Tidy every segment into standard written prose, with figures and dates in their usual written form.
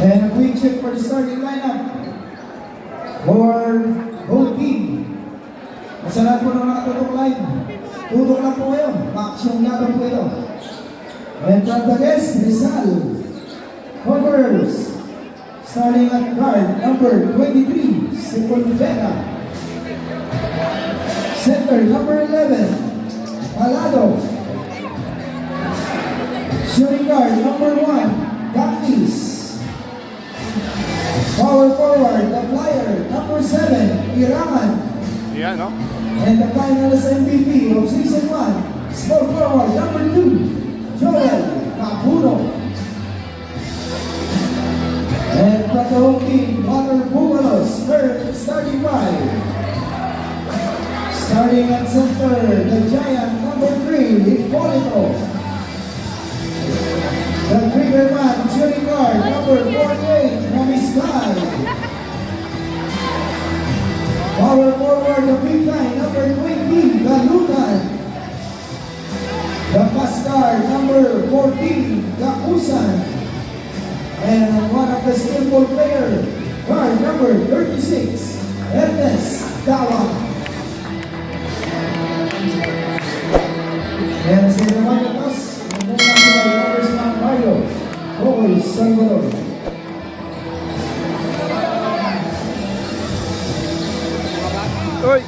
And a quick check for the starting lineup for both team. Masarap po ng nakatutok line. Tutok lang po kayo. Action laban po ito. And from the guest, Rizal Conquerors. Starting at guard number 23, Sepulveda. Center number 11, Palado. Shooting guard number 1, Dakis. Power forward, the flyer, number 7, Irangan. Yeah, no? And the finalist MVP of season 1, small forward, number 2, Joel Capuno. And from the home team, Water Bumalos, starting five. Starting at center, the giant number 3, Hippolito. The trigger man, shooting guard, number 48, Namiskai. Power forward, the big guy, number 20, Galutan. The pass guard, number 14, Gakusan. And one of the skillful players, guard number 36, Ernest Dawa. And sa naman natas, muna sila yung numbers ng Mario, Boy Salvador. Oy!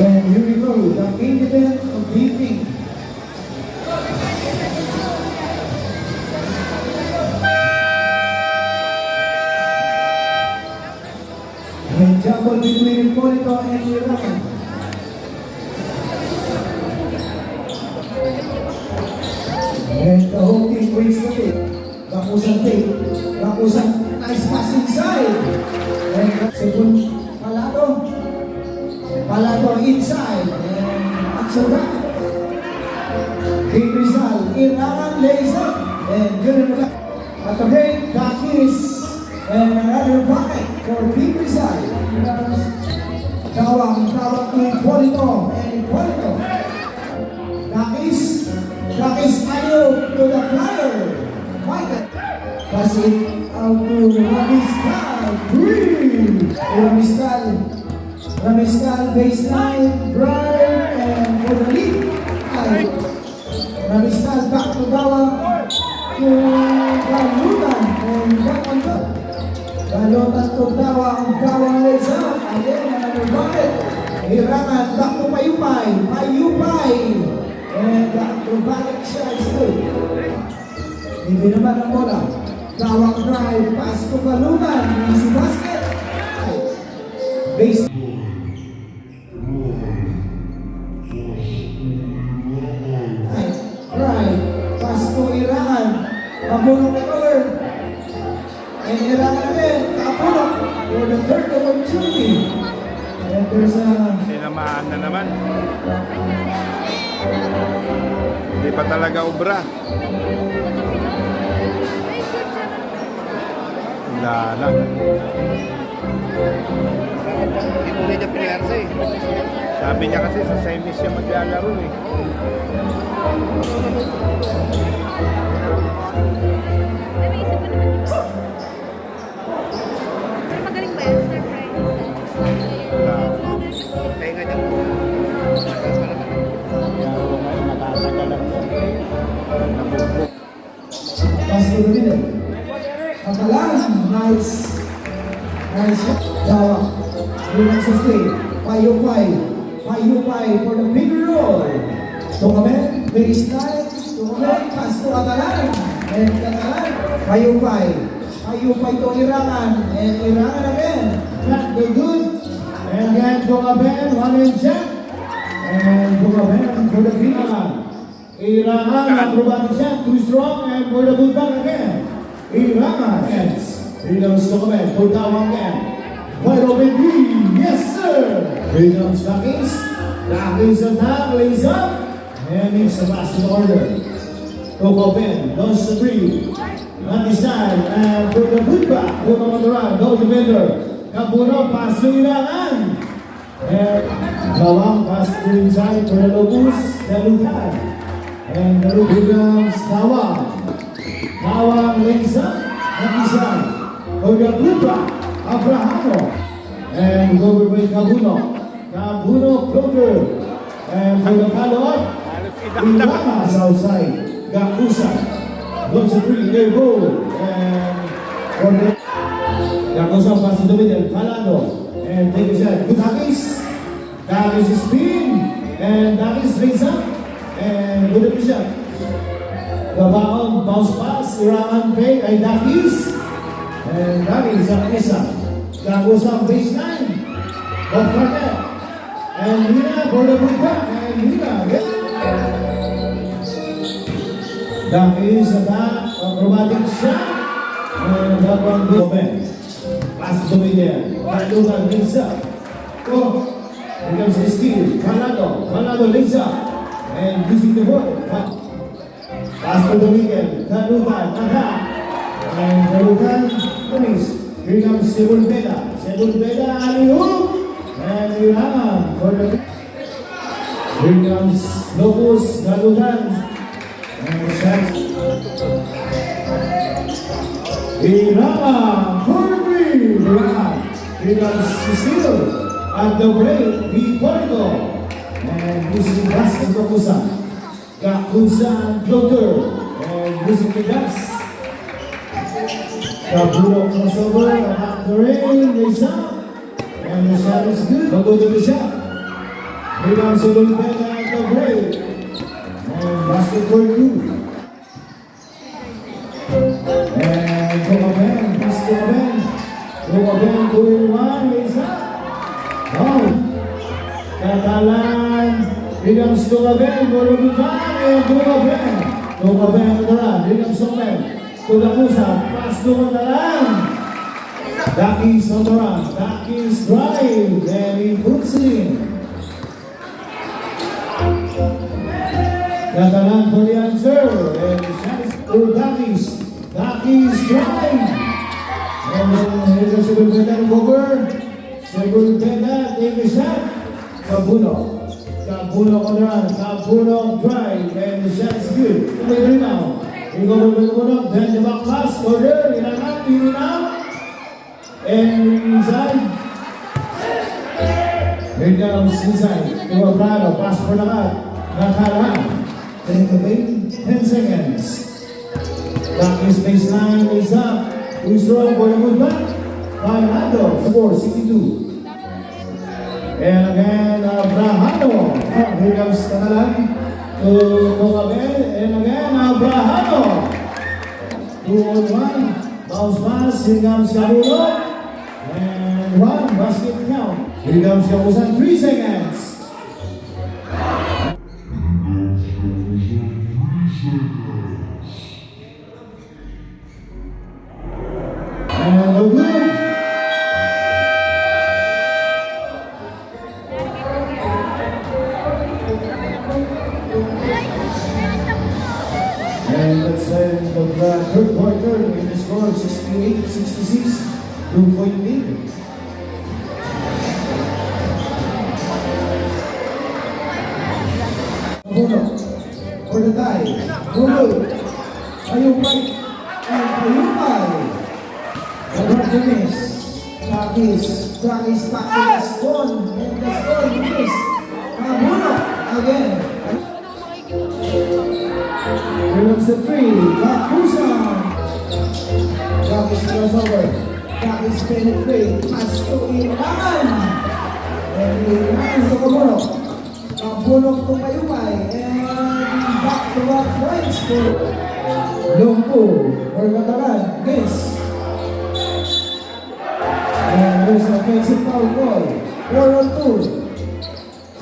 And here we go, the main event of the evening. And jumble between Hippolito and Irangan. And the whole team wins the tape. Rakusan tape. Rakusan, nice pass inside. And second, Palado. Palado inside. And action back. Big Rizal. Irangan lays up. And good enough. At the break, Dakis. And another bucket for Big Rizal. Tawag to Hippolito. And Hippolito. Dakis ayaw to the flyer. Michael. Pass it out to Ramiscal. Green. Ramiscal baseline. Drive. And for the lead. Ramiscal back to Dawang. To Galutan. And back on top. Galutan to Dawang. Dawang lays up. Again, another bucket. Irangan back to Payupay. Payupay. And acrobatic shots too. Hindi naman ang bola. Dawang drive. Pass to Galutan. Easy basket. Base. Right. Pass to Irangan. Kapulong na cover. And Irangan again. Kapulong. For the third opportunity. And there's a... Sinamaan na naman. Hindi pa talaga obra. Wala lang. Sabi niya kasi sa semis siya maglalaro eh. Magaling ba yun, Sir Brian? Tenga niya po. Pass to the middle. Katalan. Nice. Nice. Dawang. Unang sustain. Payupay. Payupay for the bigger roll. Tukamen. Baseline. Tukamen. Pass to Katalan. And Katalan. Payupay. Payupay to Irangan. And Irangan again. Not the good. And again Tukamen. One in check. And Tukamen for the bigger one. Irangan. Acrobatic shot. Too strong. And for the good back again. Irangan. Here comes Tukamen. For Dawang again. Wide open three. Yes, sir. Here comes Dakis. Dakis attack. Lays up. And makes the pass in order. Tukamen. Launch the three. Not this time. And for the good back. Put on the run. No defender. Capuno. Pass to Irangan. And Dawang pass to inside for the Lopus. Galutan. And the Williams Tawang. Tawang Lensa, Nakisan. Korea Lupa, Abrahamo. And over by Kabuno. Kabuno floater. And for the follow-up, Ilamas outside. Gakusa. Goes a free air goal. And for the Gakusa pass to the middle. Falado. And take a shot. Good Hakis. Dakis spin. And Dakis brings up. And good shot. Gabaon, bounce pass. Iraman fake ay Dakis. And Dakis ang isa. Gakusa baseline. Off target. And Lina for the pullback. And Lina. Dakis attack. Acrobatic shot. And that one goes back. Pass to the middle. Talukan, links up. Oh. Here comes the steal. Falado. Falado links up. And using the ball. Pass to the middle. Talukan. Attack. And Talukan. Finish. Here comes Sebulveda. Sebulveda. Alley-oop. And Iran. For the... Here comes Lopus. Talukan. And the shot. Iran. For the green. Iran. Here comes Cecile. At the break, Ricardo. And using the gas of Gakusa. Gakusa and floater. And using the gas. Kaburo crossover. At the rain, raise up. And the shot is good. Go to the shot. Here comes Sebulveda at the break. And basket for you. And Tomaben, pass to Tomaben. Tomaben, 2-1, raise up. Oh, Catalan, becomes Tomaben, Bolubutan, and Tomaben. Tomaben on the run, becomes Tomaben. To the Musa, pass to Catalan. Dakis on the run, Dakis drive, and he puts it in. Catalan for the answer, and the shot is to Dakis. Dakis drive. And then here goes Sebulveda over. Sebulveda, take a shot. Kabuno. Kabuno on the run. Kabuno drive. And the shot is good. Later now. We go over Kabuno. Then the back pass. Order. Inangat. In out. And inside. Here comes inside. To Abrado. Pass for the cut. Nakaran. Take away. 10 seconds. Back is baseline. Is up. Who's wrong for the movement? Falado, score 62. And again, Abrahamo. Here comes Catalan to Tomaben. And again, Abrahamo. 2-1. Bounce pass. Here comes Kabuno. And one basket count. Here comes Kabusan. 3 seconds. And no good. And let's say the third quarter in the score 68-66, 2-point lead. Kabuno for the tie. Bulu. Ayupay. And Ayupay. Congratulations. Dakis back to the stone. And the stone is Kabuno again. Here comes the three. Gakusa. Dakis crossover. Dakis penetrate. Pass to Ilaman. And Ilaman to Kabuno. Kabuno to Ayupay. And back-to-back points for Longpo. For Catalan. Yes. And there's an offensive foul call. 4-on-2.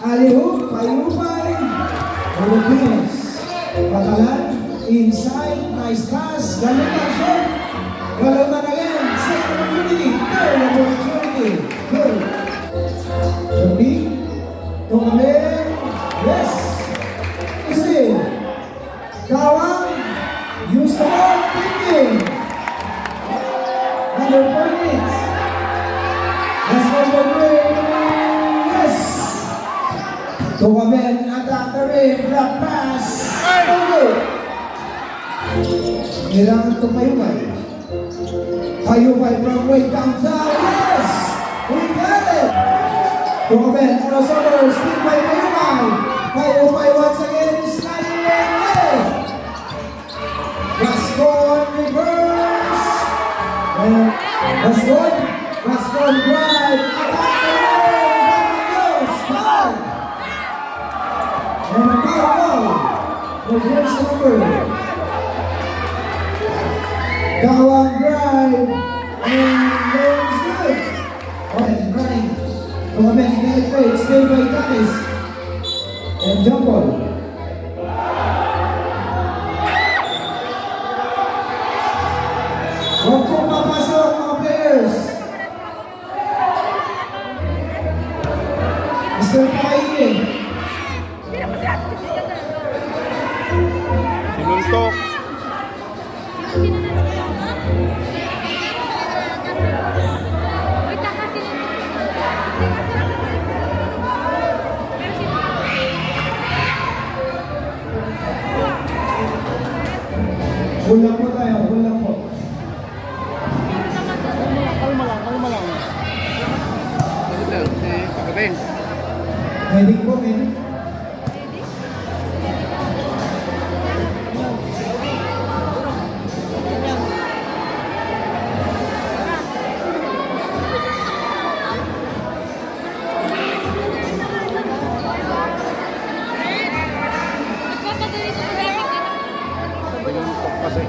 Alley-oop, Ayupay. Philippines. Catalan, inside, nice pass. Galutan shot. Galutan again. Second opportunity. Third opportunity. Good. Joby. Tomaben. Yes. Still. Tawang. Use the ball. Thinking. Under 4 minutes. Let's go for break. Yes. Tomaben attack the rim. Block pass. Kailangan ito payupay. Payupay from way downtown. Yes! We got it! Kumaben, crossover, speed by payupay. Payupay once again, sliding in. Gascon reverse. And Gascon drive. Attack the ring. Goes. Foul. And a foul. Reverse number. Gawang drive. And there's good. And running. Kumaben, get it great. Stay by Tanis. And jump ball. Huwag pong papasok mga players. Mr. Paine. Sinuntok. Hulang po tayo, hulang po. Kalma lang. Pagkaben. Heading po, heading. Sinuntok kasi.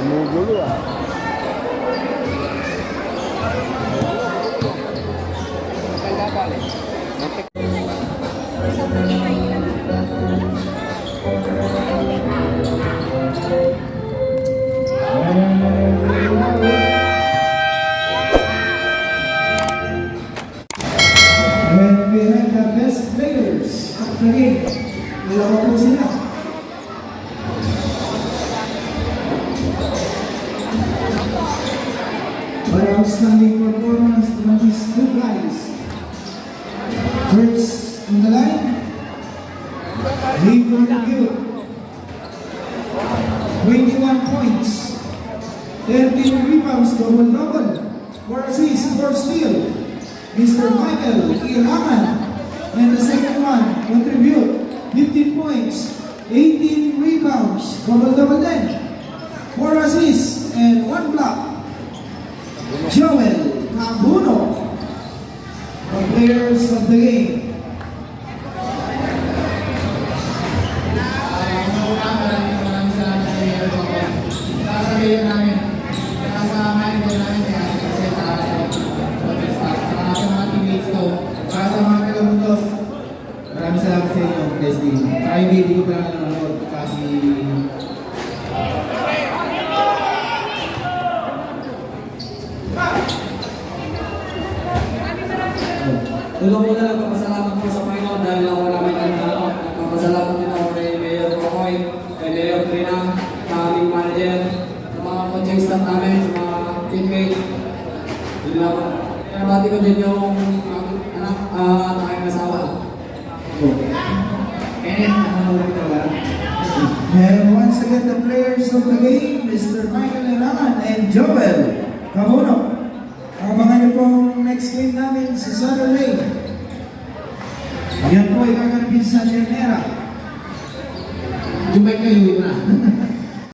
Gumugulo ah. And we have the best players of the game. Dalawa po sila. But outstanding performance from these two guys. First on the line, he contributed 21 points, 13 rebounds, double-double, 4 assists, 4 steals. Mr. Michael Iraman. And the second one, contribute 15 points, 18 rebounds, double-double then, 4 assists, and 1 block. Joel Cabuno, the players of the game. Maraming salamat sa iyo po. Sasabihin namin, kasama ito namin kaya kasi para sa mga teammates ko, para sa mga taga-buntos. Maraming salamat sa inyo, Leslie. Saka yung video ko pa lang nanonood kasi Una po na nagpapasalamat po sa Panginoon dahil ako namin ang dalawa. Nagpapasalamat din ako kay Mayor Rocoy, kay Mayor Trina, sa aming manager, sa mga coaching staff namin, sa mga teammates. Yun lang. Pinabati ko din yung anak at aking asawa. Kenneth, nanonood ka ba? And once again, the players of the game, Mr. Michael Iraman and Joel Cabuno. Abangan niyo pong next game namin sa Saturday. Yan po ay kakanapin sa Genera. Dumay kayo na.